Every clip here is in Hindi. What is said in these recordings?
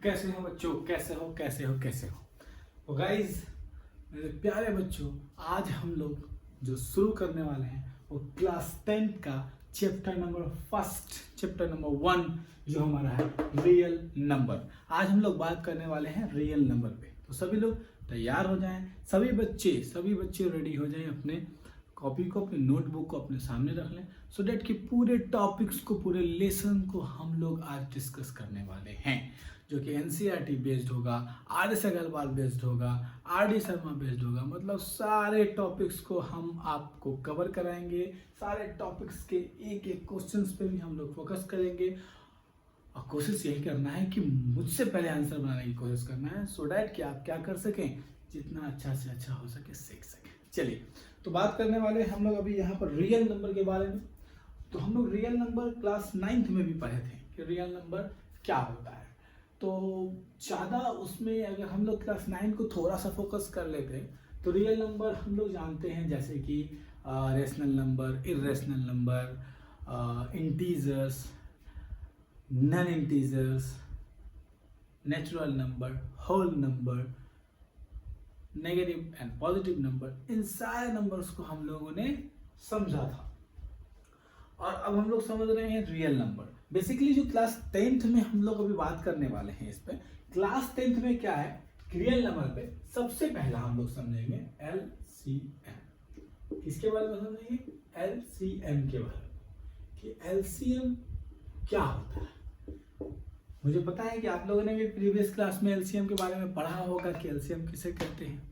कैसे हो बच्चों, कैसे हो। तो गाइज मेरे प्यारे बच्चों, आज हम लोग जो शुरू करने वाले हैं वो क्लास 10 का चैप्टर नंबर 1 जो हमारा है रियल नंबर। आज हम लोग बात करने वाले हैं रियल नंबर पे। तो सभी लोग तैयार हो जाएं, सभी बच्चे रेडी हो जाएं, अपने कॉपी को, अपने नोटबुक को अपने सामने रख लें, सो डैट कि पूरे टॉपिक्स को, पूरे लेसन को हम लोग आज डिस्कस करने वाले हैं, जो कि एनसीईआरटी बेस्ड होगा, आर एस अग्रवाल बेस्ड होगा, आर डी शर्मा बेस्ड होगा। मतलब सारे टॉपिक्स को हम आपको कवर कराएंगे। सारे टॉपिक्स के एक एक क्वेश्चंस पे भी हम लोग फोकस करेंगे और कोशिश यही करना है कि मुझसे पहले आंसर बनाने की कोशिश करना है, सो डैट कि आप क्या कर सकें, जितना अच्छा से अच्छा हो सके सीख सकें। चलिए, तो बात करने वाले हम लोग अभी यहाँ पर रियल नंबर के बारे में। तो हम लोग रियल नंबर क्लास 9th में भी पढ़े थे कि रियल नंबर क्या होता है। तो ज़्यादा उसमें अगर हम लोग क्लास 9 को थोड़ा सा फोकस कर लेते तो रियल नंबर हम लोग जानते हैं, जैसे कि rational number, irrational number, integers, non integers, natural number, whole number, negative and positive number, इन सारे नंबर्स को हम लोगों ने समझा था। और अब हम लोग समझ रहे हैं रियल नंबर। बेसिकली जो क्लास 10th में हम लोग अभी बात करने वाले हैं इस पे, क्लास 10th में क्या है, रियल नंबर पे सबसे पहला हम लोग समझेंगे एलसीएम। किसके बारे में समझेंगे? एलसीएम के बारे में, कि एलसीएम क्या होता है। मुझे पता है कि आप लोगों ने भी प्रीवियस क्लास में एलसीएम के बारे में पढ़ा होगा कि एलसीएम किसे कहते हैं,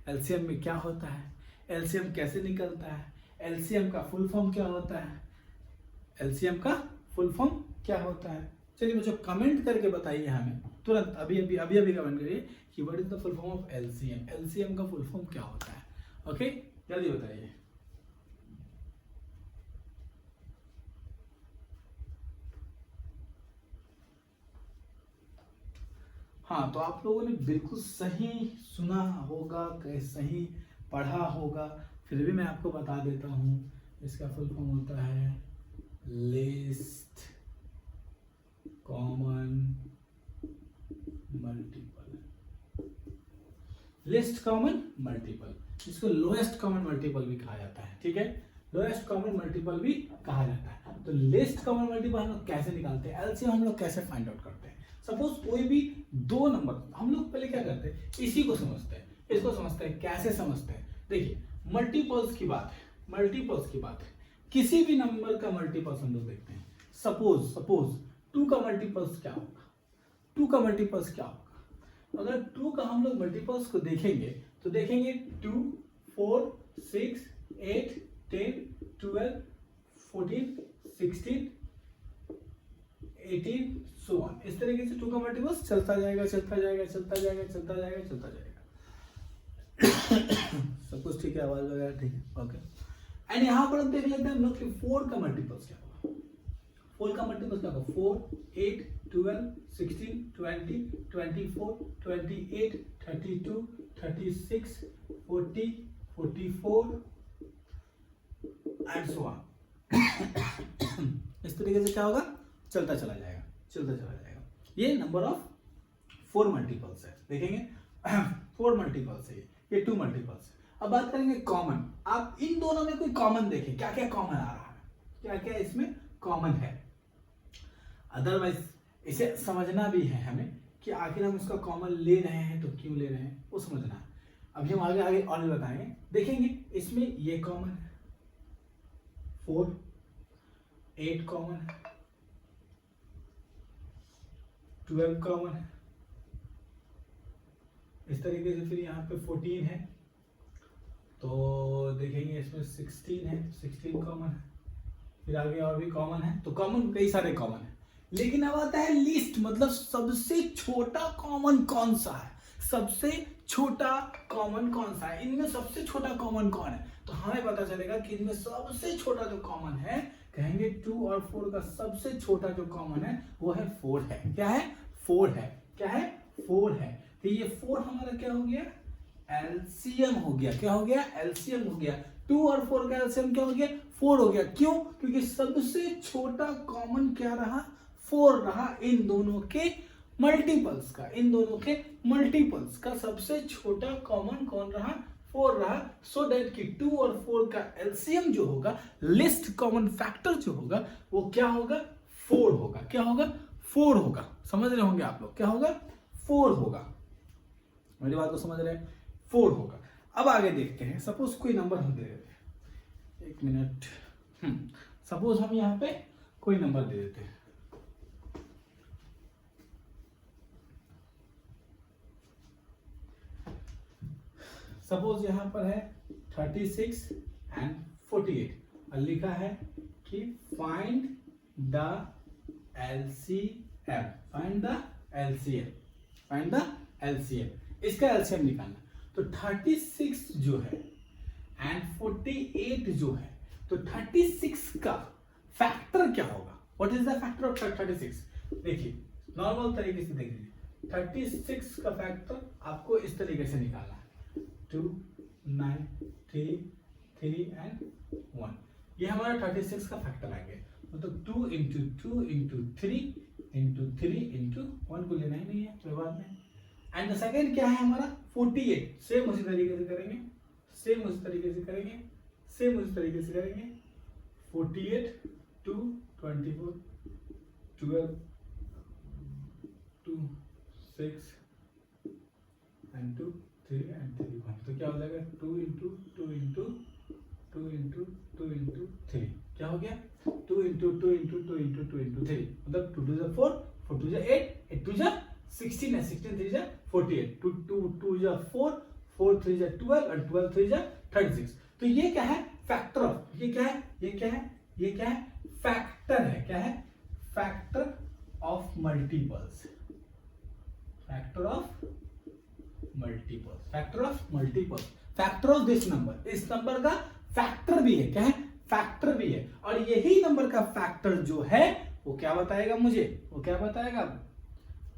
एलसीएम में क्या होता है, एलसीएम कैसे निकलता है, एलसीएम का फुल फॉर्म क्या होता है, एलसीएम का फुल फॉर्म क्या होता है। चलिए मुझे कमेंट करके बताइए हमें तुरंत, अभी कमेंट करिए कि what is the full form of LCM. LCM का फुल फॉर्म क्या होता है? ओके, जल्दी बताइए। हाँ, तो आप लोगों ने बिल्कुल सही सुना होगा, सही पढ़ा होगा, फिर भी मैं आपको बता देता हूँ। इसका फुल फॉर्म होता है least common multiple. List common multiple, इसको लोएस्ट कॉमन मल्टीपल भी कहा जाता है। ठीक है, लोएस्ट कॉमन मल्टीपल भी कहा जाता है। तो लिस्ट कॉमन मल्टीपल हम लोग कैसे निकालते हैं, एलसीएम हम लोग कैसे फाइंड आउट करते हैं। सपोज कोई भी दो नंबर, हम लोग पहले क्या करते हैं, इसी को समझते हैं, इसको समझते हैं। कैसे समझते हैं? देखिए, मल्टीपल्स की बात है, किसी भी नंबर का मल्टीपल्स हम लोग देखते हैं। सपोज 2 का मल्टीपल्स क्या होगा, 2 का मल्टीपल्स क्या होगा। अगर 2 का हम लोग मल्टीपल्स को देखेंगे तो देखेंगे 2, 4, 6, 8, 10, 12, 14, 16, 18 सो ऑन। इस तरीके से 2 का मल्टीपल्स चलता जाएगा। सब कुछ ठीक है, आवाज वगैरह ठीक है, ओके। एंड यहाँ पर देख लेते हैं हम लोग कि 4 का मल्टीपल्स क्या होगा। 4 का मल्टीपल्स क्या होगा? 4, 8, 12, 16, 20, 24, 28, 32, 36, 40, 44 एंड सो ऑन। इस तरीके से क्या होगा? चलता चला जाएगा। ये नंबर ऑफ 4 मल्टीपल्स है। देखेंगे 4 मल्टीपल्स है, ये 2 मल्टीपल्स है। अब बात करेंगे कॉमन। आप इन दोनों में कोई कॉमन देखें, क्या क्या कॉमन आ रहा है, क्या क्या इसमें कॉमन है। अदरवाइज इसे समझना भी है हमें कि आखिर हम इसका कॉमन ले रहे हैं तो क्यों ले रहे हैं, वो समझना है। अभी हम आगे और भी बताएंगे। देखेंगे इसमें ये कॉमन है, 4, 8 कॉमन है, 12 कॉमन है। इस तरीके से फिर यहाँ पे 14 है, तो देखेंगे इसमें 16 है, 16 कॉमन है। फिर आगे और भी कॉमन है, तो कॉमन कई सारे कॉमन है। लेकिन अब आता है लिस्ट, मतलब सबसे छोटा कॉमन कौन सा है, सबसे छोटा कॉमन कौन सा है, इनमें सबसे छोटा कॉमन कौन है। तो हमें पता चलेगा कि इनमें सबसे छोटा जो कॉमन है, कहेंगे 2 और 4 का सबसे छोटा जो कॉमन है वो है 4 है। क्या है? 4 है। क्या है? 4 है। तो ये 4 हमारा क्या हो गया? एलसीएम हो गया। क्या हो गया? एलसीएम हो गया। 2 और 4 का एलसीएम क्या हो गया? 4 हो गया। क्यों? क्योंकि सबसे छोटा कॉमन क्या रहा? 4 रहा इन दोनों के मल्टीपल्स का, इन दोनों के मल्टीपल्स का सबसे छोटा कॉमन कौन रहा, 4 रहा। सो दैट कि 2 और 4 का एलसीएम जो होगा, लिस्ट कॉमन फैक्टर जो होगा, वो क्या होगा, 4 होगा। क्या होगा, 4 होगा। समझ रहे होंगे आप लोग, क्या होगा, 4 होगा। मेरी बात को समझ रहे हैं, 4 होगा। अब आगे देखते हैं, सपोज कोई नंबर हम दे देते हैं, 1 मिनट। सपोज हम यहाँ पे कोई नंबर दे देते हैं, सपोज यहां पर है 36 एंड 48 और लिखा है कि find the LCM, find the LCM, find the LCM, इसका एलसीएम निकालना। तो 36 जो है एंड 48 जो है, तो 36 का फैक्टर क्या होगा, what is the factor of 36? देखिए नॉर्मल तरीके से देख लीजिए, 36 का फैक्टर आपको इस तरीके से निकालना है, 2 9 3 3 एंड 1, ये हमारा 36 का फैक्टर आ गया। मतलब 2 इंटू 2 इंटू 3 इंटू 3 इंटू 1 को लेना ही नहीं है, कोई बात नहीं। एंड द सेकेंड क्या है हमारा, 48, सेम उसी तरीके से करेंगे, सेम उसी तरीके से करेंगे, सेम उसी तरीके से करेंगे। 48 2 24 12 2 6 एंड 2 3 एंड 3 1, तो क्या हो जाएगा 2 इंटू 2 इंटू 2 इंटू 2 इंटू 3, क्या हो गया 2 इंटू 2 इंटू 2 इंटू 2 इंटू 3, मतलब 2 2 4 4 2 8 8 2 16 है, 16 3 48, 2 2 2 4 4 3 12 और 12 3 36। तो ये क्या है, फैक्टर ऑफ, ये क्या है, ये क्या है, ये क्या है, फैक्टर है। क्या है, factor of multiples, factor of multiples, factor of multiples, factor of this number, इस नंबर का फैक्टर भी है। क्या है, फैक्टर भी है। और यही नंबर का फैक्टर जो है वो क्या बताएगा मुझे, वो क्या बताएगा,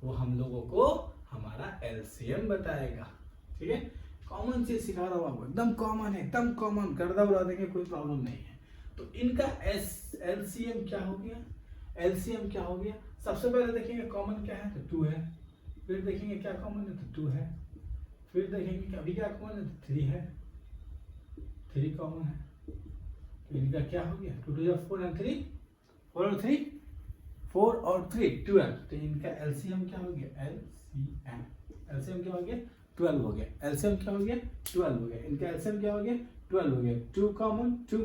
वो हम लोगों को हमारा एलसीएम बताएगा। ठीक है, कॉमन चीज सिखा रहा हूं आपको, एकदम कॉमन है, एकदम कॉमन, गर्दा उड़ा देंगे, कोई प्रॉब्लम नहीं है। तो इनका एलसीएम क्या हो गया, एलसीएम क्या हो गया, सबसे पहले देखेंगे कॉमन क्या है, तो 2 है। फिर देखेंगे क्या कॉमन है, तो 2 है। फिर देखेंगे कि अभी क्या कॉमन है, तो 3 है, 3 कॉमन है। तो इनका क्या हो गया, 2 2 4 एंड 3 4 और 3 4 और 3 12। तो इनका एलसीएम क्या हो गया, एलसीएम, एलसीएम क्या हो गया, 12 हो गया। एलसीएम क्या हो गया, 12 हो गया। इनका एलसीएम क्या हो गया, 12 हो गया। 2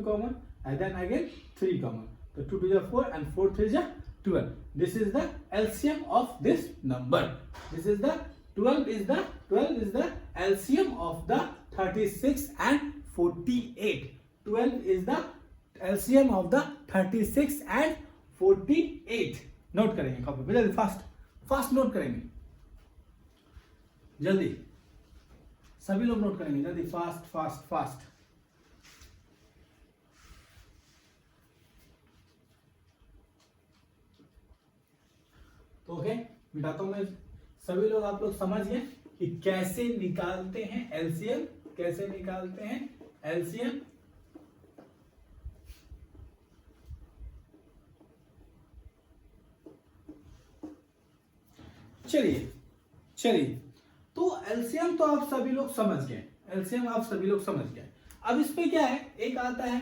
common and then again 3 common, तो 2 2 4 and 4 3 12। This is the LCM of this number, this is the 12 is the LCM of the 36 and 48. 12 is the LCM of the 36 and 48. Note करेंगे कॉपी पे जल्दी, फास्ट नोट करेंगे, जल्दी सभी लोग नोट करेंगे, जल्दी फास्ट। तो ओके, मिटाता हूं मैं। सभी लोग, आप लोग समझ गए कि कैसे निकालते हैं एलसीएम, कैसे निकालते हैं एलसीएम। चलिए तो एलसीएम तो आप सभी लोग समझ गए, एलसीएम आप सभी लोग समझ गए। अब इस पे क्या है, एक आता है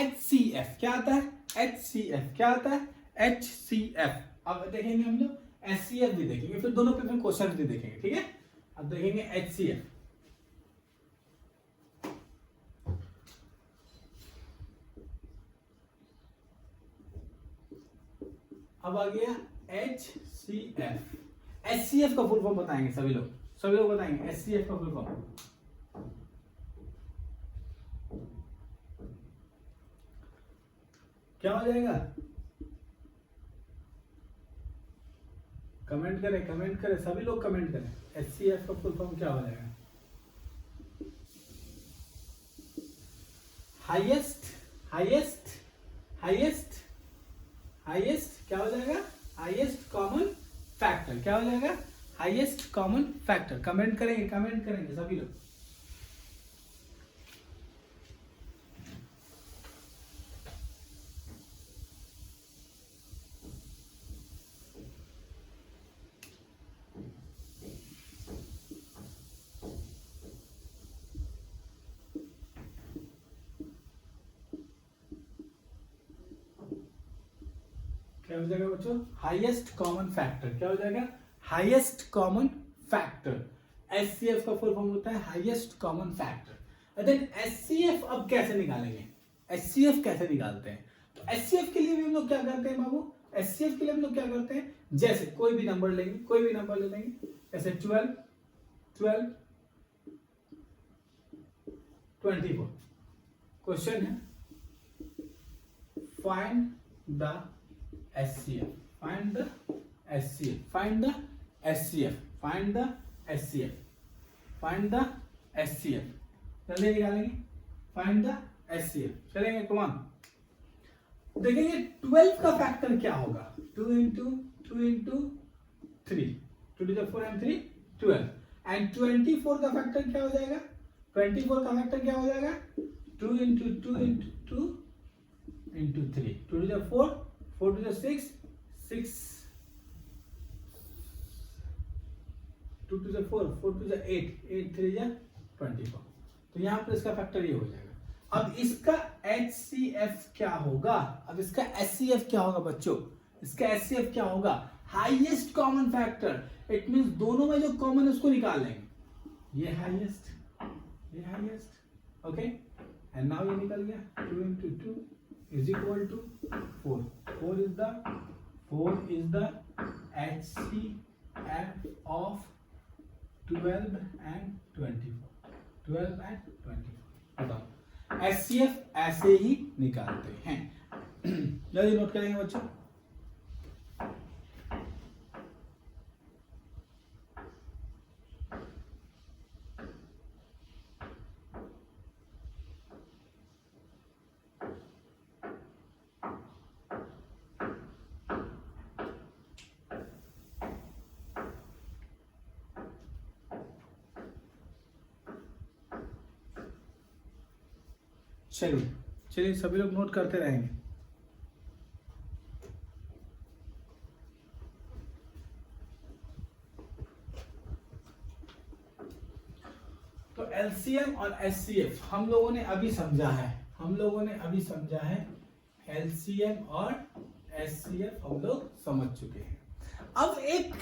HCF। क्या आता है, HCF, क्या आता है, HCF। अब देखेंगे हम लोग HCF भी देखेंगे, फिर दोनों पे फिर क्वेश्चन भी देखेंगे। ठीक है, अब देखेंगे HCF। अब आ गया HCF। HCF का फुल फॉर्म बताएंगे सभी लोग बताएंगे HCF का फुल फॉर्म। क्या हो जाएगा, कमेंट करें सभी लोग कमेंट करें। HCF का फुल फॉर्म क्या हो जाएगा, हाईएस्ट क्या हो जाएगा, हाईएस्ट कॉमन फैक्टर। क्या हो जाएगा, हाईएस्ट कॉमन फैक्टर। कमेंट करेंगे सभी लोग। क्या हो जाएगा बच्चों? Highest common factor. क्या हो जाएगा? Highest common factor. एचसीएफ का फुल फॉर्म होता है highest common factor. Then HCF अब कैसे निकालेंगे? एचसीएफ कैसे निकालते हैं? तो एचसीएफ के लिए भी हम लोग क्या करते हैं बाबू? एचसीएफ के लिए हम लोग क्या करते हैं, जैसे कोई भी नंबर लेंगे, कोई भी नंबर ले लेंगे, जैसे 12, 24। क्वेश्चन है find the HCF, find the HCF, find the HCF, find the HCF, find the HCF. जल्दी निकालेंगे, फाइंड द एचसीएफ। चलेंगे, कम ऑन। देखेंगे 12 का फैक्टर क्या होगा? 2 into 3, 2 to the 4 and 3, 12। And 24 का फैक्टर क्या हो जाएगा? 24 का फैक्टर क्या हो जाएगा? 2 into 2 into 2 into 3, 2 to the 4, 4 to the 6, 6, 2 to the 4, 4 to the 8, 8 3 या 24। तो यहाँ पर इसका फैक्टर ये हो जाएगा। अब इसका HCF क्या होगा? अब इसका HCF क्या होगा बच्चों? इसका HCF क्या होगा? Highest common factor. It means दोनों में जो कॉमन है उसको निकाल लेंगे। ये हाईएस्ट, ये हाईएस्ट। ओके, एंड नाउ ये निकल गया 2 into 2 is equal to 4। 4 is the HCF of 12 and 24। 12 and 24 बताओ। HCF ऐसे ही निकालते हैं। जल्दी नोट करेंगे बच्चों। चलिए चलिए सभी लोग नोट करते रहेंगे। तो एलसीएम और एचसीएफ हम लोगों ने अभी समझा है, एलसीएम और एचसीएफ हम लोग समझ चुके हैं। अब एक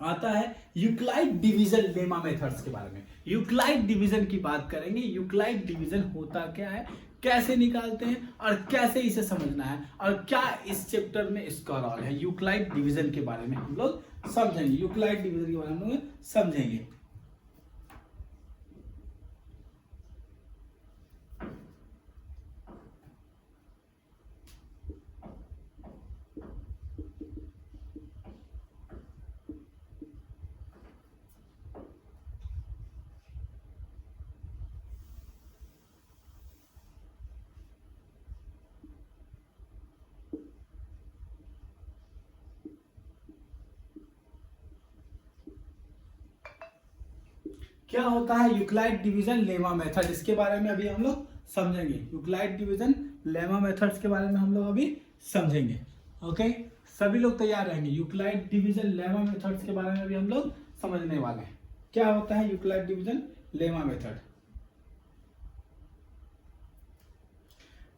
आता है यूक्लाइड डिवीजन लेमा मेथड्स के बारे में। यूक्लाइड डिवीजन की बात करेंगे। यूक्लाइड डिवीजन होता क्या है, कैसे निकालते हैं और कैसे इसे समझना है, और क्या इस चैप्टर में इसका रोल है। यूक्लाइड डिवीजन के बारे में हम लोग समझेंगे। यूक्लाइड डिवीजन के बारे में हम लोग समझेंगे। क्या होता है यूक्लाइड डिवीजन लेमा मेथड, इसके बारे में अभी हम लोग समझेंगे। यूक्लाइड डिवीजन लेमा मेथड्स के बारे में हम लोग अभी समझेंगे। ओके, सभी लोग तैयार रहेंगे। यूक्लाइड डिवीजन लेमा मेथड्स के बारे में अभी हम लोग समझने वाले हैं। क्या होता है यूक्लाइड डिवीजन लेमा मेथड?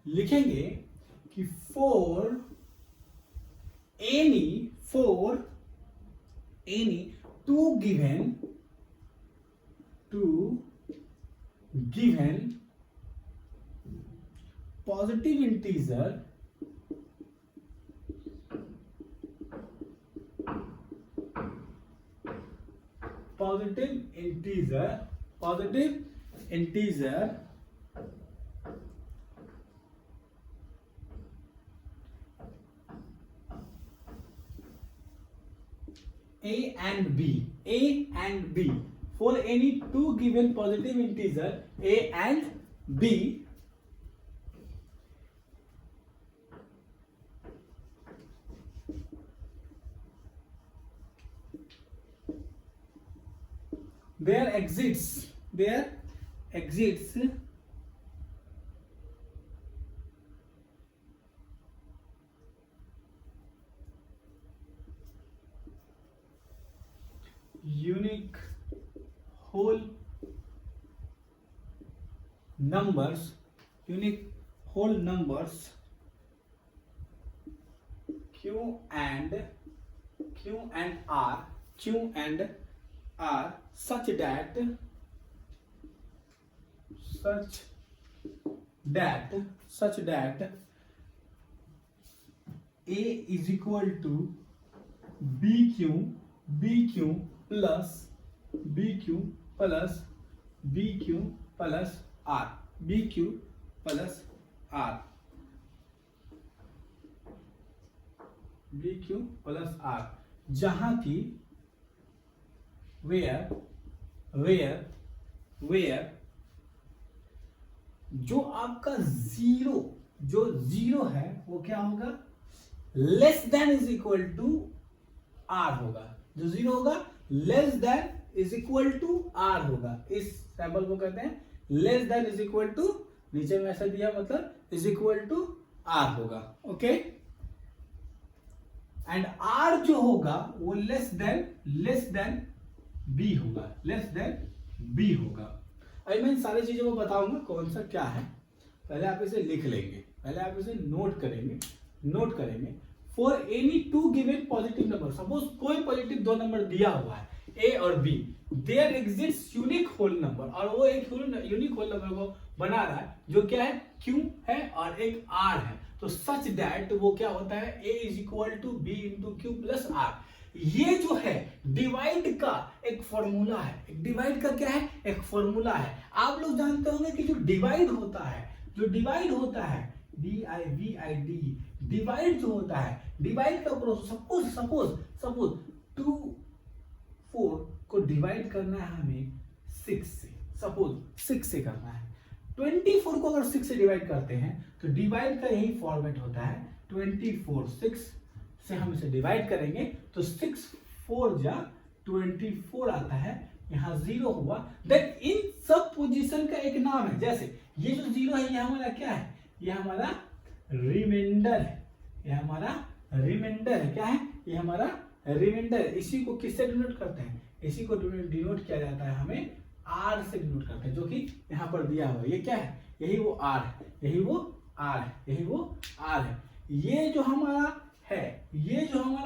लिखेंगे कि for any two given positive integer A and B, for any two given positive integer A and B, there exists unique whole numbers Q and R such that A is equal to BQ plus R, BQ plus R, BQ plus R, जहां की where जो आपका जीरो है वो क्या होगा, less than is equal to R होगा। जो जीरो होगा less than is equal to R होगा। इस सैंपल को कहते हैं less than is equal to, नीचे में ऐसा दिया मतलब इज इक्वल टू आर होगा। ओके, एंड आर जो होगा वो लेस देन बी होगा, लेस देन बी होगा। अभी मैं इन सारी चीजों को बताऊंगा कौन सा क्या है। पहले आप इसे लिख लेंगे, पहले आप इसे नोट करेंगे। For any two given positive number, suppose कोई पॉजिटिव दो नंबर दिया हुआ है ए और B, there exists unique whole number, और वो एक यूनिक होल नंबर को बना रहा है जो क्या है, क्यू है और एक आर है। तो सच दैट वो क्या होता है, A is equal to B into Q plus R. ये जो है डिवाइड का एक फॉर्मूला है। डिवाइड का क्या है, एक फॉर्मूला है। आप लोग जानते होंगे कि जो डिवाइड होता है DIVID, डिवाइड जो होता है, डिवाइड का प्रोसेस, सपोज 2 4 को डिवाइड करना है हमें 6 से, सपोज 6 से करना है। 24 को अगर 6 से डिवाइड करते हैं तो डिवाइड का यही फॉर्मेट होता है, 24 6 से हम इसे डिवाइड करेंगे तो 6 4 जा 24 आता है, यहाँ 0 हुआ। देन इन सब पोजीशन का एक नाम है, जैसे ये जो 0 है ये हमारा क्या है, ये हमारा रिमाइंडर है, ये हमारा रिमाइंडर है। क्या है, ये हमारा रिमाइंडर। इसी को किससे डिनोट करते हैं, इसी को डिनोट किया जाता है, हमें आर से डिनोट करते हैं, जो कि यहाँ पर दिया हुआ है। ये क्या है, यही वो आर है, यही वो आर है। ये जो हमारा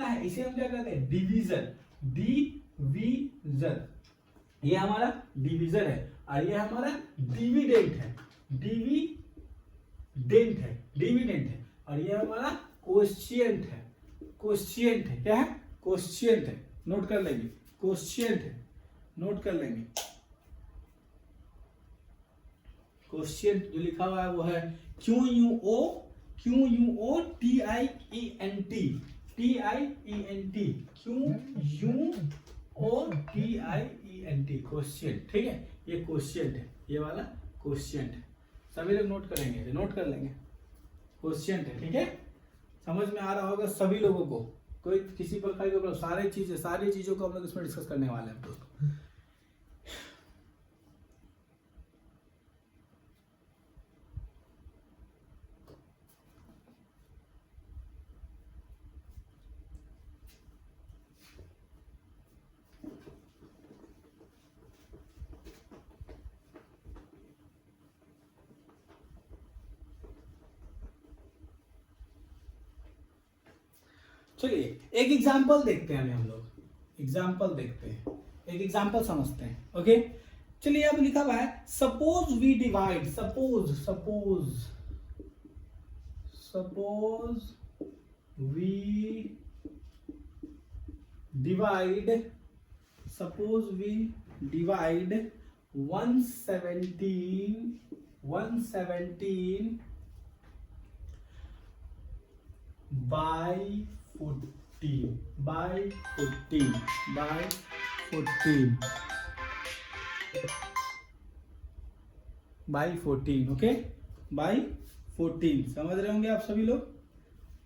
है, इसे हम क्या कहते हैं, डिवीजन। ये हमारा डिवीजन है और ये हमारा डिविडेंट है, और ये हमारा कोएफिशिएंट है। क्या है, कोएफिशिएंट है, नोट कर लेंगे, कोएफिशिएंट है, नोट कर लेंगे। कोएफिशिएंट जो लिखा हुआ है वो है QUO TIENT, कोएफिशिएंट। ठीक है, ये कोएफिशिएंट है, ये वाला कोएफिशिएंट है। सभी लोग नोट करेंगे, नोट कर लेंगे, कोएफिशिएंट है। ठीक है, समझ में आ रहा होगा सभी लोगों को, कोई किसी प्रकार के सारी चीजों को हम लोग इसमें डिस्कस करने वाले हैं दोस्तों। चलिए एक एग्जाम्पल देखते हैं, हम लोग एग्जाम्पल देखते हैं, एक एग्जाम्पल समझते हैं। ओके, चलिए अब लिखा हुआ है suppose we divide, suppose we divide 117 by 14, okay, by 14। समझ रहे होंगे आप सभी लोग,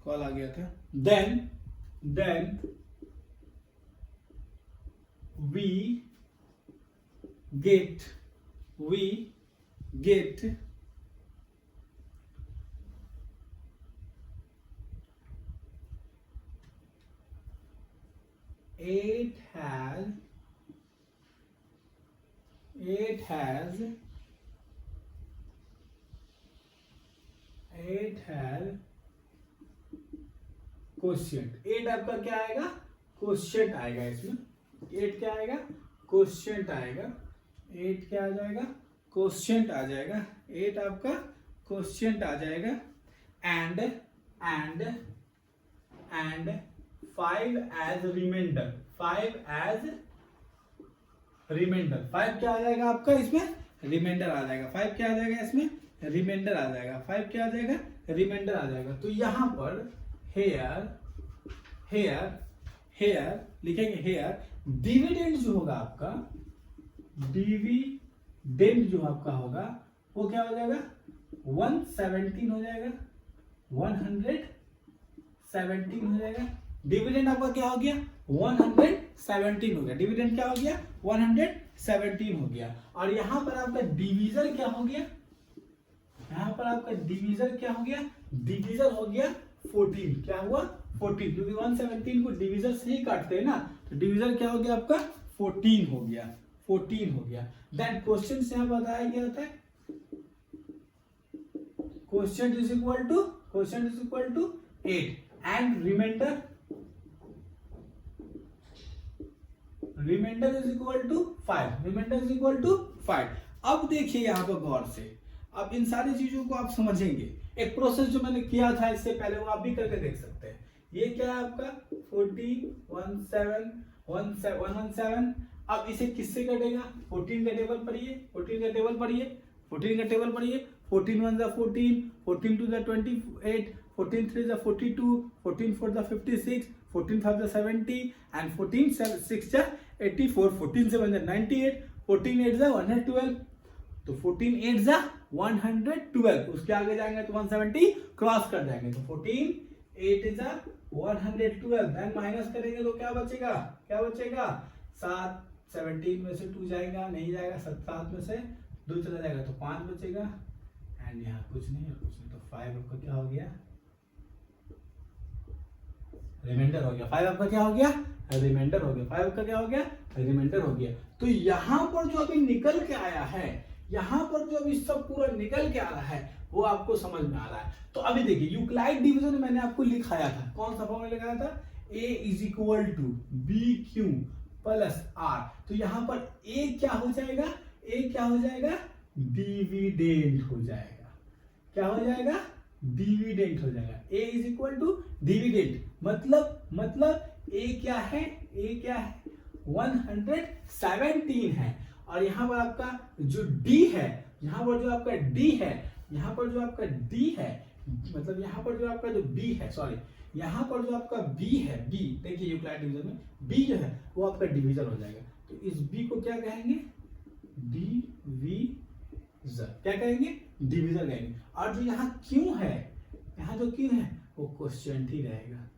कॉल आ गया था। Then we get 8 has quotient. 8 आपका क्या आएगा, क्वोशिएंट आएगा इसमें। 8 क्या आएगा, क्वोशिएंट आएगा। 8 क्या आ जाएगा, क्वोशिएंट आ जाएगा। 8 आपका क्वोशिएंट आ जाएगा। And 5 as remainder. 5 as remainder. 5 क्या आ जाएगा आपका इसमें, रिमाइंडर आ जाएगा। 5 क्या आ जाएगा इसमें, रिमाइंडर आ जाएगा। 5 क्या आ जाएगा, रिमाइंडर आ जाएगा। तो यहां पर हेयर लिखेंगे। हेयर डिविडेंड जो होगा आपका, डिविडेंड जो आपका होगा वो क्या हो जाएगा, 117 हो जाएगा। 117 हो जाएगा। डिविडेंड आपका क्या हो गया, 117 हो गया। डिविडेंड क्या हो गया, 117 हो गया। और यहां पर आपका डिवीजर क्या हो गया, यहां पर आपका डिवीजर क्या हो गया, डिवीजर हो गया 14। क्या हुआ, 14, क्योंकि 117 को डिवीजर से ही काटते हैं ना, तो डिवीजर क्या हो गया आपका 14 हो गया। 14 हो गया। देन क्वेश्चन से यहां बताया गया था question is equal to 8 and remainder is equal to 5। Remainder is equal to 5। अब देखिए यहां पर गौर से, अब इन सारी चीजों को आप समझेंगे। एक प्रोसेस जो मैंने किया था इससे पहले वो आप भी करके देख सकते हैं। ये क्या है आपका 117। अब इसे किससे कटेगा, 14 का टेबल पढ़िए। 14 का टेबल पढ़िए। 14 1 जा 14, 14 2 जा 28, 14 3 जा 42, 14 4 जा 56, 14 5 जा 70 एंड 14 6 जा 84, 14 7 जा 98, 14 8 जा 112। तो 14 8 जा 112, उसके आगे जाएंगे तो 170 क्रॉस कर जाएंगे। तो 14 8 जा 112, देन माइनस करेंगे तो क्या बचेगा, 7। 17 में से 2 जाएगा, नहीं जाएगा। 7 में से 2 चला जाएगा तो 5 बचेगा। एंड यहाँ कुछ नहीं है, तो 5 आपका क्या हो गया, रिमाइंडर हो गया। 5 आपका क्या हो गया, रिमाइंडर हो गया। 5 आपका क्या हो गया, रिमाइंडर हो गया। तो यहां पर जो अभी निकल के आया है, यहां पर जो अभी सब पूरा निकल के आ रहा है वो आपको समझ में आ रहा है। तो अभी देखिए यूक्लाइड डिवीजन मैंने आपको लिखाया था, कौन सा फॉर्मूला लिखाया था, A is equal to BQ plus R। तो यहां पर A क्या हो जाएगा, A क्या हो जाएगा, डिविडेंड हो जाएगा। क्या हो जाएगा, डिविडेंड हो जाएगा। A is equal to dividend, मतलब A क्या है, 117 है। और यहां पर आपका जो D है, यहां पर जो आपका D है, मतलब यहां पर जो आपका जो B है, सॉरी, यहां पर जो आपका B है, B देखिए यूक्लिड डिवीजन में B जो है वो आपका डिवीजर हो जाएगा। तो इस B को क्या कहेंगे, डिवीजर। क्या कहेंगे, डिवीजर कहेंगे। और जो यहाँ Q है, यहाँ जो Q है वो क्वोशिएंट ही रहेगा।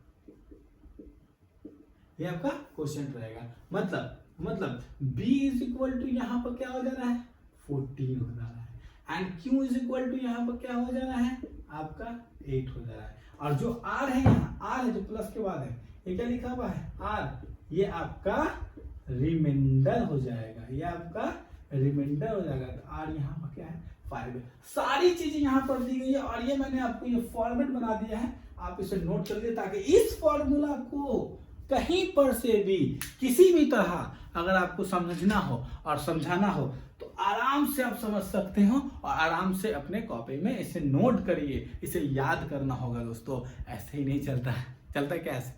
ये आपका क्वोशिएंट रहेगा। मतलब B इज इक्वल टू यहाँ पर क्या हो जा रहा है, 14 हो जा रहा है। And Q is equal to यहाँ पर क्या हो जा रहा है, आपका 8 हो जा रहा है। और जो R है, यहाँ R है जो प्लस के बाद है, ये क्या लिखा हुआ है, R, ये आपका रिमाइंडर हो जाएगा। ये आपका रिमाइंडर हो जाएगा। तो R यहाँ पर क्या है, 5 है। सारी चीजें यहाँ पर दी गई है और ये मैंने आपको ये फॉर्मेट बना दिया है, आप इसे नोट कर लीजिए ताकि इस फॉर्मूला को कहीं पर से भी किसी भी तरह अगर आपको समझना हो और समझाना हो तो आराम से आप समझ सकते हो और आराम से अपने कॉपी में इसे नोट करिए। इसे याद करना होगा दोस्तों, ऐसे ही नहीं चलता है क्या, ऐसे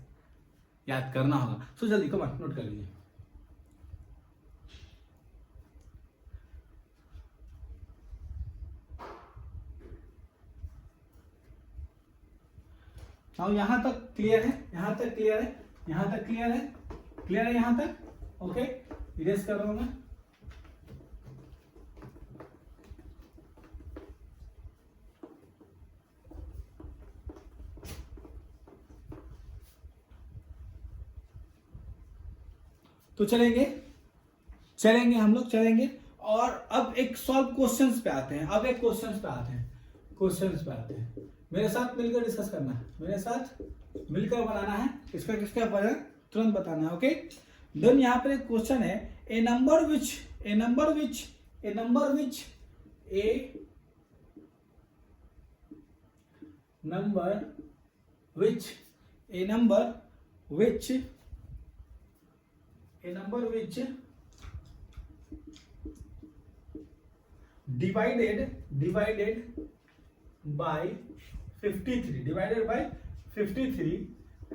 याद करना होगा। सो जल्दी कमेंट नोट कर लीजिए। यहां तक क्लियर है, यहां तक क्लियर है, यहां तक क्लियर है, क्लियर है यहां तक, ओके। इरेज कर रहा हूं मैं। तो चलेंगे हम लोग चलेंगे। और अब एक सॉल्व क्वेश्चंस पे आते हैं। क्वेश्चंस पे आते हैं। मेरे साथ मिलकर डिस्कस करना है, मेरे साथ मिलकर बनाना है। किसका बना तुरंत बताना है, ओके। देन यहाँ पर एक क्वेश्चन है, a number which a number which divided by 53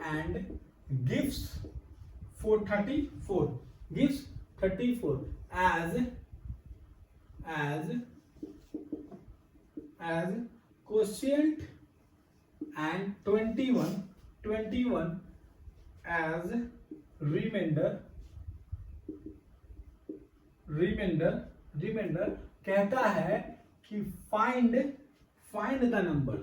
and gives 34 as quotient and 21 as remainder कहता है कि find the number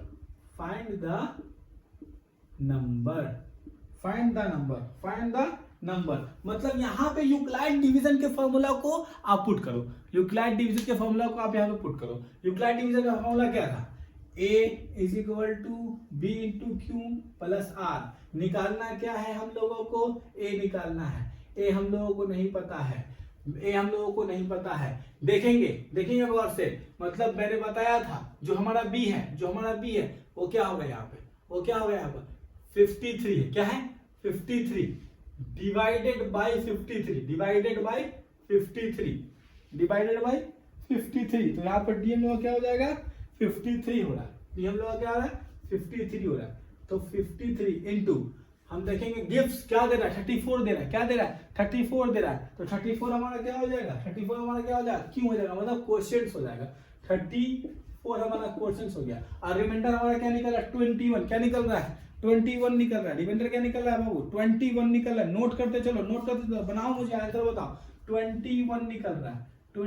मतलब यहाँ पे यूक्लाइड डिवीजन के फॉर्मूला को आप पुट करो। यूक्लाइड डिवीजन के फॉर्मूला को आप यहाँ पे पुट करो। यूक्लाइड डिवीजन का फॉर्मूला क्या था? A is equal to B into Q plus R. निकालना क्या है हम लोगों को? A निकालना है। A हम लोगों को नहीं पता है। देखेंगे गौर से। मतलब मैंने बताया था जो हमारा B है वो क्या होगा यहाँ पे? 53 है। क्या है? 53 डिवाइडेड बाय 53 तो यहाँ पर डीएम लोग क्या हो जाएगा? 53 हो रहा है। डीएम लोग क्या हो रहा है? 53 हो रहा है। तो 53 इंटू हम देखेंगे गिव्स क्या दे रहा है? 34 दे रहा है। क्या दे रहा है? 34 दे रहा है। तो 34 हमारा क्या हो जाएगा? क्यों हो जाएगा? मतलब क्वोशिएंट्स हो जाएगा। 34 हमारा क्वोशिएंट्स हो गया। और रिमाइंडर हमारा क्या निकल रहा है? 21। क्या निकल रहा है? 21 निकल रहा है। रिमाइंडर क्या निकल रहा है बाबू? 21 निकल रहा है। नोट करते चलो, बनाओ, मुझे आंसर बताओ। 21 निकल रहा है। तो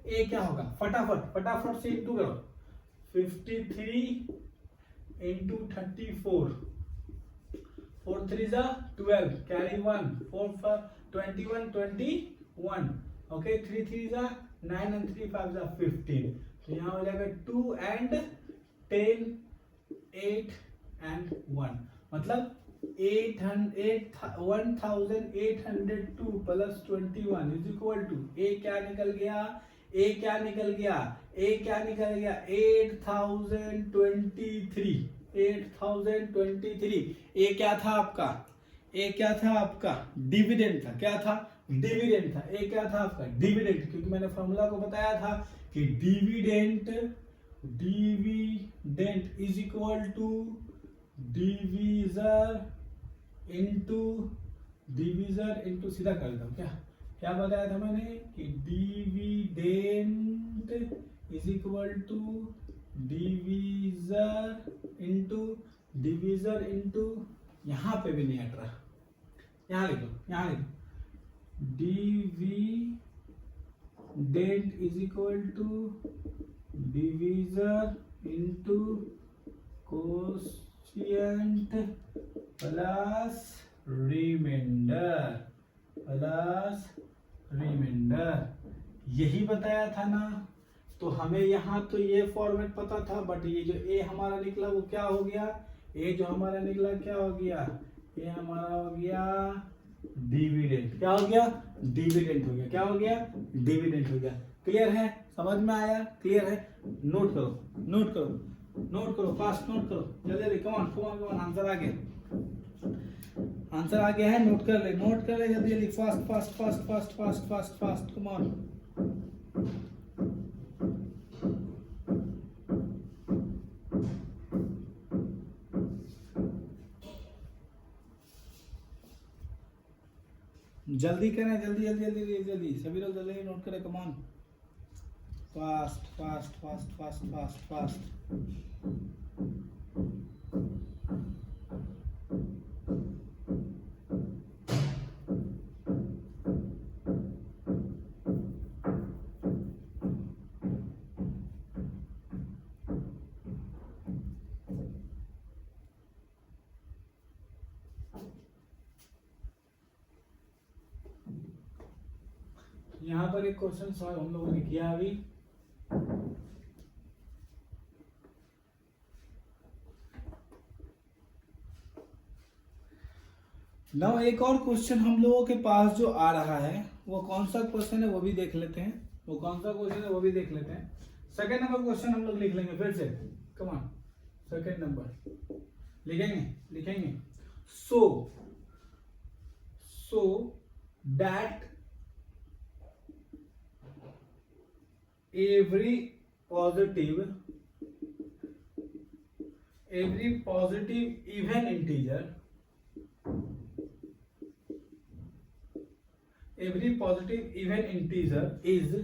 ए क्या होगा? फटाफट से इंटू करो। 53 इंटू 34 4 3 जा 12 कैरी 1 4 21 ओके 3 3 जा 9 and 3 5 जा 15। तो यहाँ हो जाएगा 2 and 10 8 and 1 मतलब 1802 प्लस 21 इज इक्वल टू ए क्या निकल गया? 8023। ए क्या था आपका? डिविडेंड था। क्या था? डिविडेंड था। ए क्या था आपका? डिविडेंड। क्योंकि मैंने फॉर्मूला को बताया था कि dividend is equal to divisor into सीधा कर देता हूं। क्या बताया था मैंने? कि dividend is equal to divisor into यहां पे भी नहीं हट रहा। यहां लिखो dividend is equal to divisor into quotient plus remainder. यही बताया था ना। तो हमें यहाँ तो ये फॉर्मेट पता था, बट ये जो ए हमारा निकला वो क्या हो गया? ए जो हमारा निकला क्या हो गया? ये हमारा हो गया डिविडेंड। क्या हो गया? डिविडेंड हो गया। क्या हो गया? डिविडेंड हो गया। क्लियर है? समझ में आया? क्लियर है? नोट करो फास्ट नोट करो जल्दी। कम ऑन आंसर आ गया है। नोट कर ले जल्दी फास्ट कम ऑन। जल्दी करें, जल्दी सभी लोग जल्दी नोट करें। Come on fast. यहाँ पर एक क्वेश्चन सॉल्व हम लोगों ने किया अभी। नाउ एक और क्वेश्चन हम लोगों के पास जो आ रहा है वो कौन सा क्वेश्चन है वो भी देख लेते हैं। सेकंड नंबर क्वेश्चन हम लोग लिख लेंगे फिर से। कम ऑन सेकंड नंबर लिखेंगे so that every positive even integer is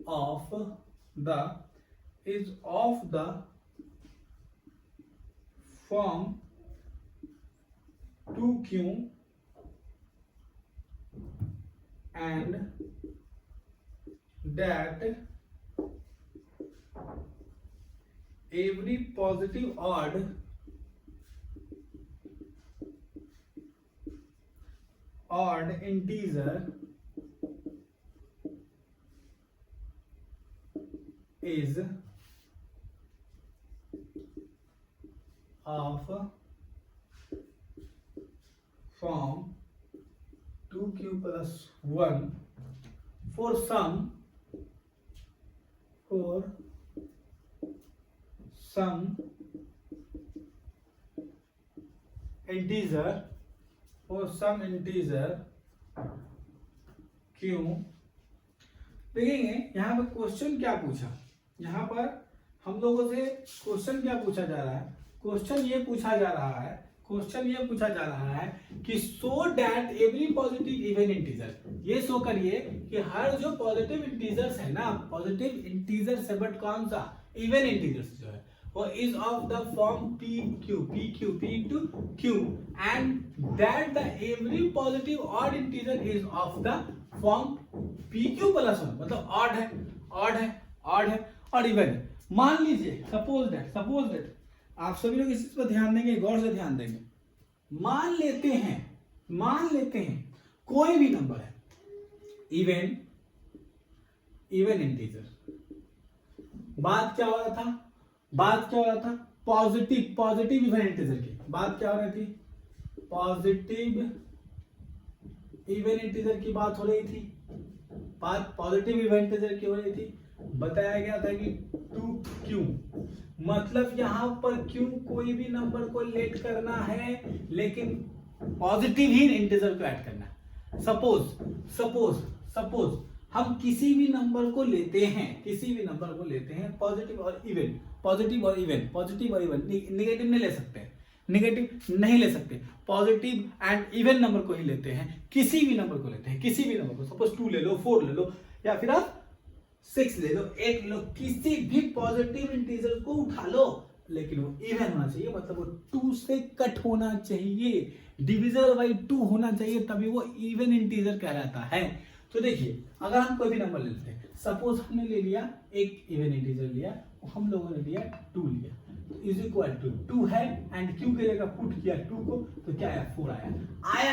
of the form 2q and that every positive odd integer is of form 2q plus 1 for some integer q। देखेंगे यहाँ पर क्वेश्चन क्या पूछा, यहाँ पर हम लोगों से क्वेश्चन क्या पूछा जा रहा है, क्वेश्चन ये पूछा जा रहा है कि so that every positive even integer, ये शो करिए कि हर जो पॉजिटिव इंटीजर्स है ना, पॉजिटिव इंटीजर्स है बट कौन सा, इवन इंटीजर्स जो है वो is of the form p into q and that the every positive odd integer is of the form pq plus 1, मतलब ऑड है और इवन है। मान लीजिए सपोज दैट आप सभी लोग इस चीज पर ध्यान देंगे, गौर से ध्यान देंगे। मान लेते हैं कोई भी नंबर है इवन इंटीजर। बात क्या हो रहा था पॉजिटिव इवन इंटीजर की बात क्या हो रही थी, पॉजिटिव इवन इंटीजर की बात हो रही थी, बात पॉजिटिव इवन इंटीजर की हो रही थी। बताया गया था कि 2q, मतलब यहां पर q कोई भी नंबर को लेट करना है लेकिन पॉजिटिव ही इंटीजर को ऐड करना है। सपोज हम किसी भी नंबर को लेते हैं पॉजिटिव और इवन, नेगेटिव नहीं ले सकते, पॉजिटिव एंड इवन नंबर को ही लेते हैं, किसी भी नंबर को सपोज 2 ले लो, 4 ले लो, या फिर आप 6 ले लो, 8 ले लो, किसी भी पॉजिटिव इंटीजर को उठा लो लेकिन वो इवन होना चाहिए, मतलब वो 2 से कट होना चाहिए, डिविजिबल बाय 2 होना चाहिए, तभी वो इवन इंटीजर कहलाता है। तो देखिए अगर हम कोई भी नंबर ले लेते हैं, सपोज हमने ले लिया एक इवन इंटीजर लिया, हम लोगों ने लिया 2 लिया, तो इज इक्वल टू 2 है एंड क्यू की जगह पुट किया 2 को, तो क्या आया 4 आया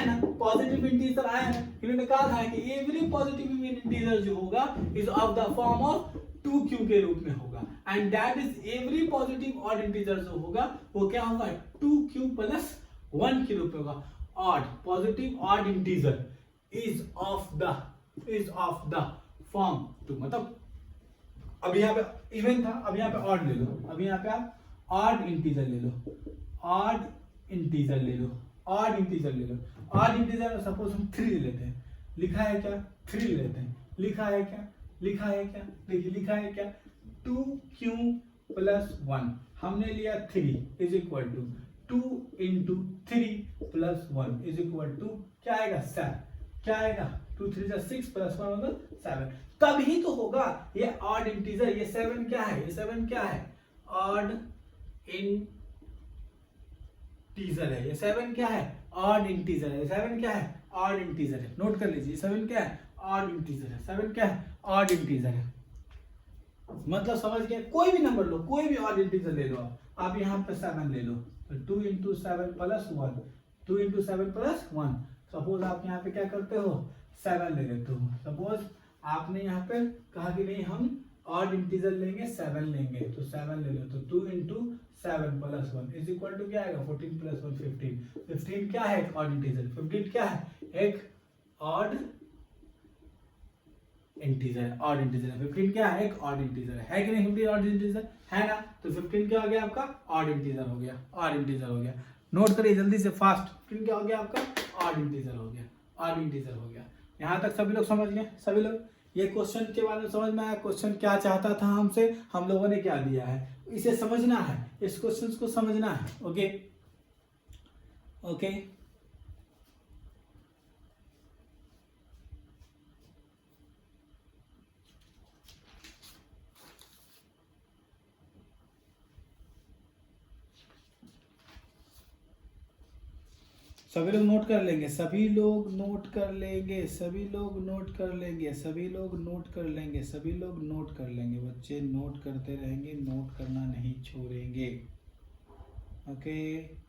ना, पॉजिटिव इंटीजर आया ना। इन्होंने कहा था कि एवरी पॉजिटिव इंटीजर जो होगा is of the form of 2q के रूप में होगा and that is every positive odd integer जो होगा वो क्या होगा 2q प्लस 1 के रूप में होगा। Odd, positive odd integer is of the form 2, मतलब अब यहाँ पे इवन था, अब यहाँ पे ऑड ले लो, अब यहाँ पे आप ऑड इंटीजर ले लो, ऑड इंटीजर सपोज हम 3 ले लेते हैं, लिखा है क्या 3 ले लेते हैं, लिखा है क्या देखिए लिखा है क्या 2q प्लस 1, हमने लिया 3 is equal to 2 into 3 plus 1 is equal to क्या आएगा 7, क्या आएगा 2 3 6 प्लस 1 होगा 7, तभी तो होगा ये ऑड इंटीजर। ये 7 क्या है, ऑड इंटीजर है, ये 7 क्या है ऑड इंटीजर है, 7 क्या है ऑड इंटीजर है, नोट कर लीजिए 7 क्या है ऑड इंटीजर है, 7 क्या है ऑड इंटीजर है, मतलब समझ गए। कोई भी नंबर लो, कोई भी ऑड इंटीजर ले लो, आप यहाँ पे 7 ले लो, तो 2 into 7 plus 1, 2 into 7 plus 1, suppose आप यहाँ पे क्या करते हो 7 ले लेते हो, सपोज आपने यहाँ पे कहा कि नहीं हम ऑड इंटीजर लेंगे 7 लेंगे, तो 7 ले लो, तो 2 into 7 plus 1 is equal to क्या आएगा 14 प्लस 1 15, 15 क्या है एक ऑड इंटीजर, 15 क्या है एक ऑड इंटीजर है, ऑड इंटीजर है। 15 क्या है? एक ऑड इंटीजर है कि नहीं? 15 ऑड इंटीजर है ना, तो 15 क्या हो गया आपका? ऑड इंटीजर हो गया, ऑड इंटीजर हो गया। नोट करिए जल्दी से फास्ट, 15 क्या हो गया आपका? ऑड इंटीजर हो गया, ऑड इंटीजर हो गया। यहाँ तक सभी लोग समझ गए? सभी लोग ये क्वेश्चन के बारे में समझ में आया? क्वेश्चन क्या चाहता था हमसे, हम लोगों ने क्या दिया है, इसे समझना है, इस क्वेश्चन को समझना है। ओके ओके सभी लोग नोट कर लेंगे, सभी लोग नोट कर लेंगे, सभी लोग नोट कर लेंगे, सभी लोग नोट कर लेंगे, सभी लोग नोट कर लेंगे। बच्चे नोट करते रहेंगे, नोट करना नहीं छोड़ेंगे। Okay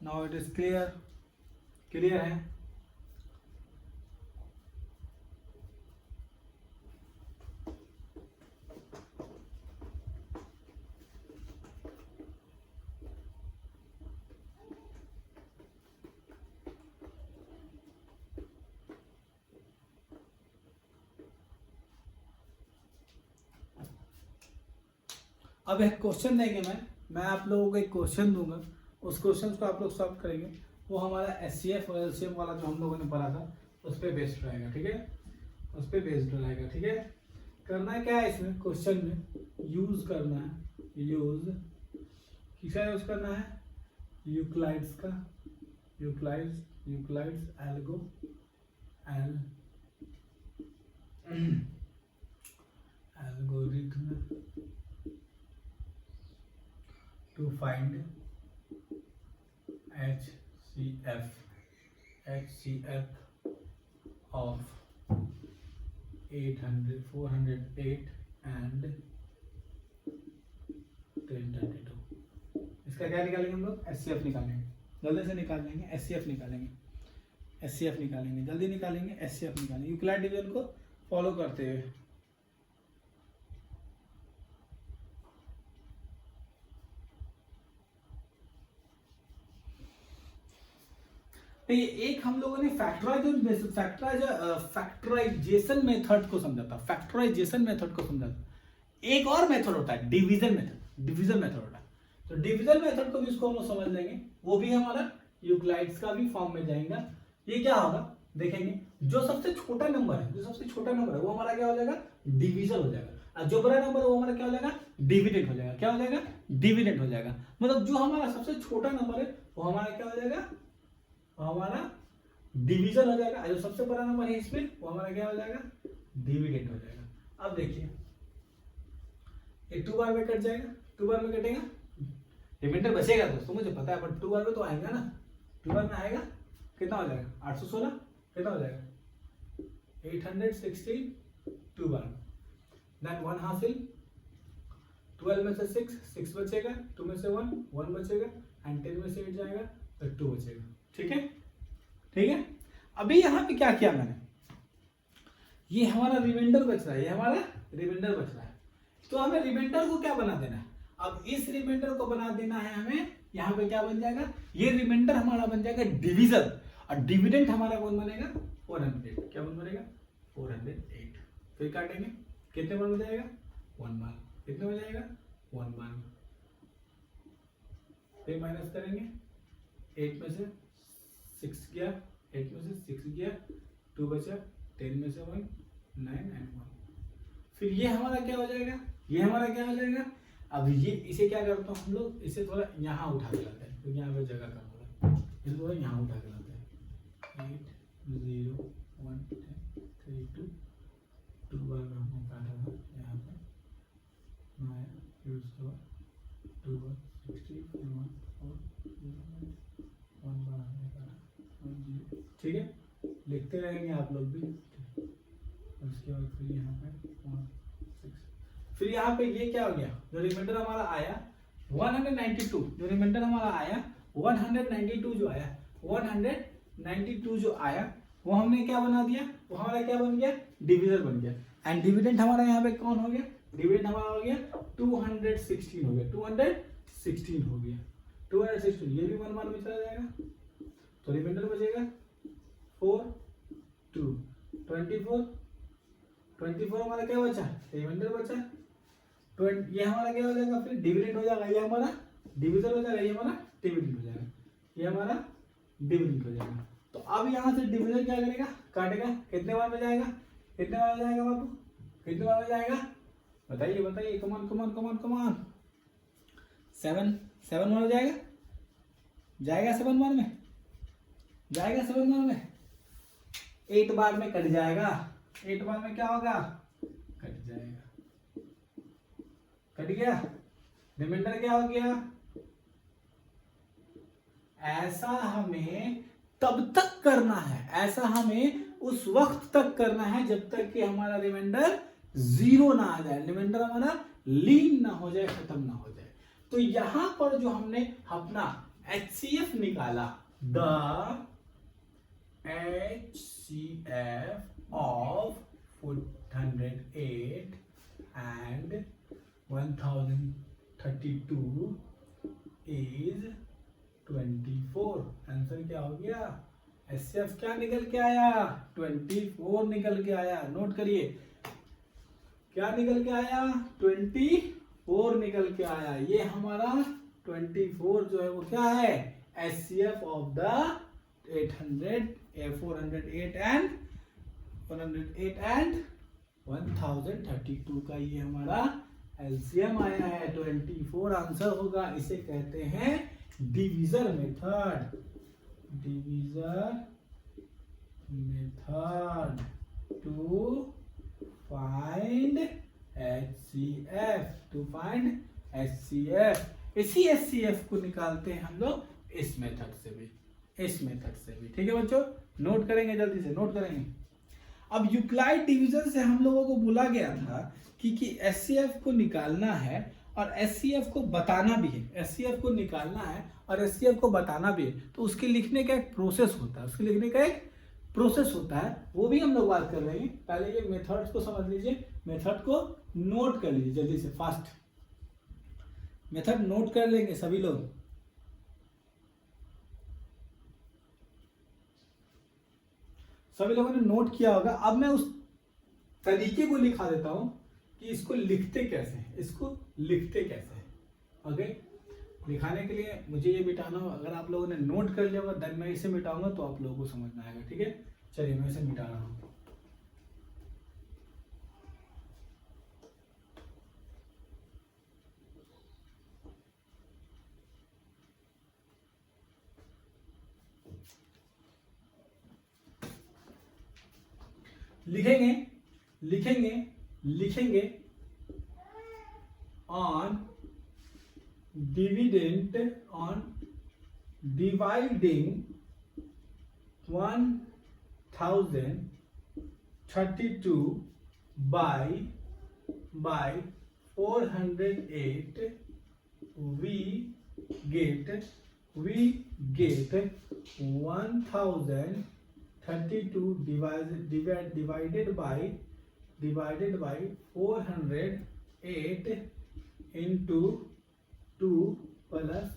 now it is clear, clear है? अब एक क्वेश्चन देंगे, मैं आप लोगों को एक क्वेश्चन दूंगा, उस क्वेश्चन को आप लोग सॉल्व करेंगे। वो हमारा एचसीएफ और एलसीएम वाला जो हम लोगों ने पढ़ा था उस पर बेस्ड रहेगा, ठीक है? उस पर बेस्ड रहेगा, ठीक है? करना क्या है इसमें क्वेश्चन में, यूज करना है, यूज किसका यूज करना है? यूक्लाइड्स का, यूक्लाइड्स algorithm to find HCF of 800, 408 and 1032। इसका क्या निकालेंगे हम लोग? HCF निकालेंगे, जल्दी से निकाल लेंगे। HCF निकालेंगे, HCF निकालेंगे, जल्दी निकालेंगे। HCF निकालेंगे यूक्लिड डिवीजन को फॉलो करते हुए। एक हम लोगों ने फैक्टराइजेशन मेथड को समझा था, फैक्टराइजेशन मेथड को समझा था। एक और मेथड होता है डिवीजन मेथड, डिवीजन मेथड होता है। तो डिवीजन मेथड को भी इसको हम लोग समझ लेंगे, वो भी हमारा यूक्लाइड्स का भी फॉर्म में जाएगा। ये क्या होगा देखेंगे, जो सबसे छोटा नंबर है, जो सबसे छोटा नंबर है वो हमारा क्या हो जाएगा? डिवीजन हो जाएगा। और जो बड़ा नंबर है वो हमारा क्या हो जाएगा? डिविडेंड हो जाएगा। क्या हो जाएगा? डिविडेंड हो जाएगा। मतलब जो हमारा सबसे छोटा नंबर है वो हमारा क्या हो जाएगा? हमारा डिवीजन हो जाएगा। जो सबसे बड़ा नंबर है इसमें वो हमारा क्या हो जाएगा? डिविडेंड हो जाएगा। अब देखिए ये 2 बार में कट जाएगा, 2 बार में कटेगा, रिमाइंडर बचेगा दोस्तों, मुझे पता है, बट 2 बार में तो आएगा ना, 2 बार में आएगा, कितना हो जाएगा? 816, कितना हो जाएगा? 816 2 बार। देन 1 हासिल, 12 में से 6 बचेगा, 2 में से 1 बचेगा, एंड 10 में से 8 जाएगा तो 2 बचेगा। ठीक है, ठीक है। अभी यहाँ पे क्या किया मैंने, ये हमारा रिमाइंडर बच रहा है, ये हमारा रिमाइंडर बच रहा है, तो हमें रिमाइंडर को क्या बना देना है? अब इस रिमाइंडर को बना देना है हमें, यहाँ पे क्या बन जाएगा? ये रिमाइंडर हमारा बन जाएगा डिवीजन, और डिविडेंड हमारा कौन बनेगा? 400। क्या कौन बनेगा? 408। फिर काटेंगे, कितने बार हो जाएगा? 1 बार। कितने हो जाएगा? 1 बार। फिर माइनस करेंगे, 8 में से 6 गया, 8 में से 6 गया, 2 बचा, 10 में से 1, 9 एंड 1। फिर ये हमारा क्या हो जाएगा? ये हमारा क्या हो जाएगा? अब ये इसे क्या करते हैं हम लोग, इसे थोड़ा यहाँ उठा के लाते हैं, क्योंकि यहाँ पे जगह कम होगा, इसे थोड़ा यहाँ उठा के लाते हैं। 8 0 1 10 3 2 2 बार में हमने काटा था यहाँ पे, फिर उसके बाद 2 बार 60, फिर 1 4 0 1 बार हमने काटा 1 0। ठीक है, लिखते रहेंगे आप लोग भी। उसके बाद फिर यहाँ पे 1 6, फिर यहाँ पे ये क्या हो गया? जो रिमाइंडर हमारा आया 192, जो रिमाइंडर हमारा आया 192 जो आया, 192 जो आया, वो हमने क्या बना दिया, वो हमारा क्या बन गया, डिविजर बन गया। एंड डिविडेंड हमारा यहाँ पे कौन हो गया, डिविडेंड हमारा हो गया 216 हो गया, 216 हो गया, 216। ये भी 1 1 में चला जाएगा तो रिमाइंडर बचेगा 4 2 24 हमारा क्या बचा, रिमाइंडर बचा 20। ये हमारा क्या हो जाएगा, फिर डिविडेंड हो जाएगा, ये हमारा डिविजन हो जाएगा, ये हमारा डिविडेंड हो जाएगा, ये हमारा डिविडेंड हो जाएगा। तो अब यहाँ से डिविजन क्या करेगा, काटेगा, कितने बार में जाएगा, कितने बार में जाएगा बाबू, कितने बार में जाएगा, बताइए बताइए, कमान कमान कमान कमान। 7 बार जाएगा, जाएगा 7 बार में, जाएगा 7 बार में। 8 बार में कट जाएगा, 8 बार में क्या होगा, कट जाएगा, कट गया। रिमाइंडर क्या हो गया, ऐसा हमें तब तक करना है, ऐसा हमें उस वक्त तक करना है जब तक कि हमारा रिमाइंडर 0 ना आ जाए, रिमाइंडर हमारा लीन ना हो जाए, खत्म ना हो जाए। तो यहां पर जो हमने अपना HCF निकाला, the HCF of 408 and 1032 is 24। Answer क्या हो गया, HCF क्या निकल के आया, 24 निकल के आया। नोट करिए, क्या निकल के आया, 24 निकल के आया। ये हमारा 24 जो है वो क्या है, HCF ऑफ द 408 एंड 1032 का ये हमारा LCM आया है 24। आंसर होगा, इसे कहते हैं divisor method, divisor method to find HCF, to find HCF। इसी HCF को निकालते हैं हम लोग इस मेथड से भी, इस मेथड से भी। ठीक है बच्चों, नोट करेंगे, जल्दी से नोट करेंगे। अब यूक्लाइड डिवीजन से हम लोगों को बोला गया था कि HCF को निकालना है और HCF को बताना भी है, HCF को निकालना है और HCF को बताना भी है। तो उसके लिखने का एक प्रोसेस होता है, उसके लिखने का एक प्रोसेस होता है, वो भी हम लोग बात कर रहे हैं। पहले ये मेथड्स को समझ लीजिए, मेथड को नोट कर लीजिए जल्दी से, फास्ट मेथड नोट कर लेंगे सभी लोग। सभी लोगों ने नोट किया होगा। अब मैं उस तरीके को लिखा देता हूं कि इसको लिखते कैसे हैं, इसको लिखते कैसे हैं। ओके, लिखाने के लिए मुझे ये मिटाना हो, अगर आप लोगों ने नोट कर लिया होगा देन मैं इसे मिटाऊंगा तो आप लोगों को समझ में आएगा। ठीक है, चलिए मैं इसे मिटा रहा हूं। लिखेंगे लिखेंगे लिखेंगे on dividend, on dividing 1032 by 408 we get 1032 divided by 408 into 2 plus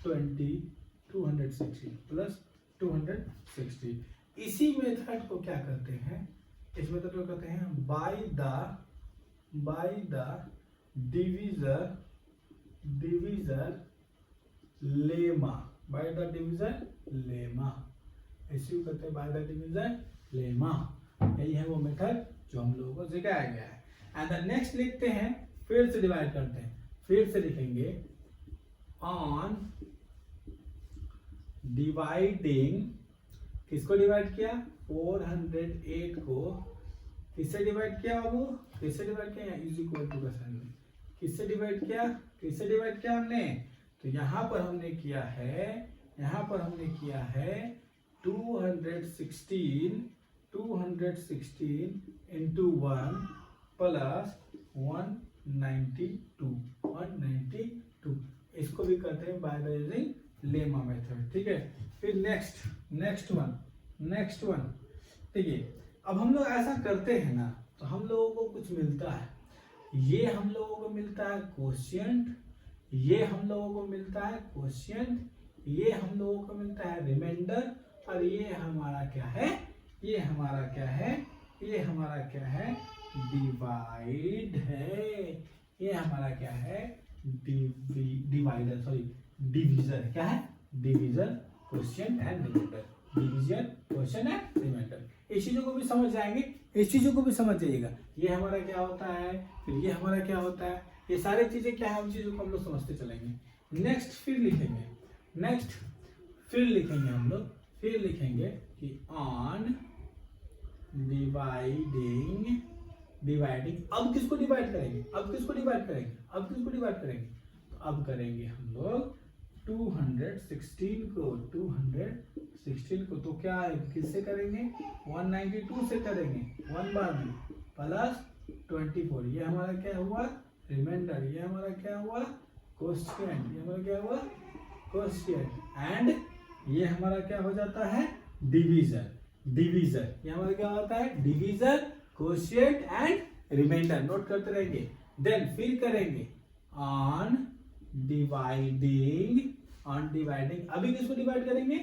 20, 260 plus 260। इसी मेथड को क्या करते हैं, इस मेथड को कहते हैं by the divisor lemma, by the divisor lemma, इसी को कहते हैं बाय द डिवीजर लेमा। यही है वो मेथड जो हम लोगों को सिखाया गया है। एंड द नेक्स्ट लिखते हैं, फिर से डिवाइड करते हैं, फिर से लिखेंगे ऑन डिवाइडिंग, किसको डिवाइड किया, 408 को किससे डिवाइड किया बाबू, किससे डिवाइड किया, इज इक्वल टू का साइन में, किससे डिवाइड किया, किससे डिवाइड किया हमने, तो यहां पर हमने किया है 216 into 1 plus 192, इसको भी करते हैं by the using lemma method. ठीक है, फिर नेक्स्ट वन देखिए अब हम लोग ऐसा करते हैं ना तो हम लोगों को कुछ मिलता है, ये हम लोगों को मिलता है क्वोशिएंट, ये हम लोगों को मिलता है क्वोशिएंट, ये हम लोगों को मिलता है रिमाइंडर, और ये हमारा क्या है, ये हमारा क्या है, ये हमारा क्या है, डिवाइड है, ये हमारा क्या है, डिवाइडर, सॉरी डिवीजन, क्या है, division, quotient and remainder, division, quotient and remainder. इस चीजों को भी समझ जाएंगे, इस चीजों को भी समझ जाइएगा, ये हमारा क्या होता है, फिर ये हमारा क्या होता है, ये सारी चीजें क्या है, उन चीजों को हम लोग समझते चलेंगे। नेक्स्ट फिर लिखेंगे, नेक्स्ट फिर लिखेंगे हम लोग, फिर लिखेंगे कि ऑन डिवाइडिंग, अब किसको डिवाइड करेंगे, अब किसको डिवाइड करेंगे, अब किसको डिवाइड करेंगे, तो अब करेंगे हम लोग 216 को, 216 को तो क्या है, किससे करेंगे, 192 से करेंगे, 1 बार में प्लस 24, ये हमारा क्या हुआ, रिमाइंडर, ये हमारा क्या हुआ, क्वोशिएंट, ये हमारा क्या हुआ, क्वोशिएंट, एंड ये हमारा क्या हो जाता है, डिवीजन, डिवीजन, ये हमारा क्या होता है, division, quotient and remainder, note करते रहेंगे। देन फिर करेंगे ऑन डिवाइडिंग, ऑन डिवाइडिंग, अभी किसको डिवाइड करेंगे,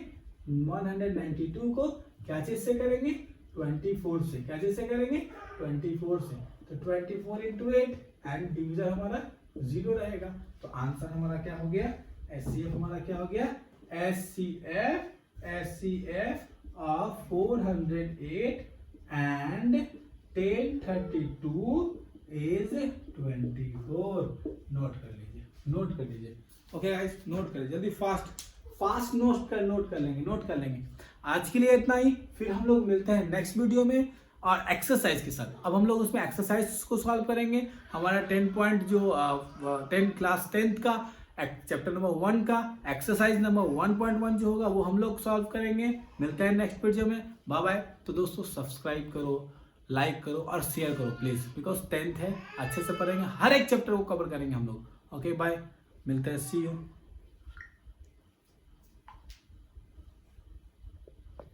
192 को क्या चीज से करेंगे, 24 से, क्या चीज से करेंगे, 24 से, तो 24 into 8 एंड डिवीजन हमारा 0 रहेगा, तो आंसर हमारा क्या हो गया, एचसीएफ हमारा क्या हो गया, HCF of 408 and 1032 is 24। Note कर लीजिए, नोट कर लीजिए, ओके गाइस, नोट कर लीजिए जल्दी, फास्ट नोट कर लेंगे। आज के लिए इतना ही, फिर हम लोग मिलते हैं नेक्स्ट वीडियो में और एक्सरसाइज के साथ। अब हम लोग उसमें एक्सरसाइज को सॉल्व करेंगे, हमारा 10 पॉइंट जो 10 क्लास 10th का चैप्टर नंबर 1 का एक्सरसाइज नंबर 1.1 जो होगा वो हम लोग सॉल्व करेंगे। मिलते हैं नेक्स्ट वीडियो में, बाय बाय। तो दोस्तों सब्सक्राइब करो, लाइक करो और शेयर करो प्लीज, बिकॉज 10th है, अच्छे से पढ़ेंगे, हर एक चैप्टर को कवर करेंगे हम लोग। ओके बाय, मिलते हैं, सी यू।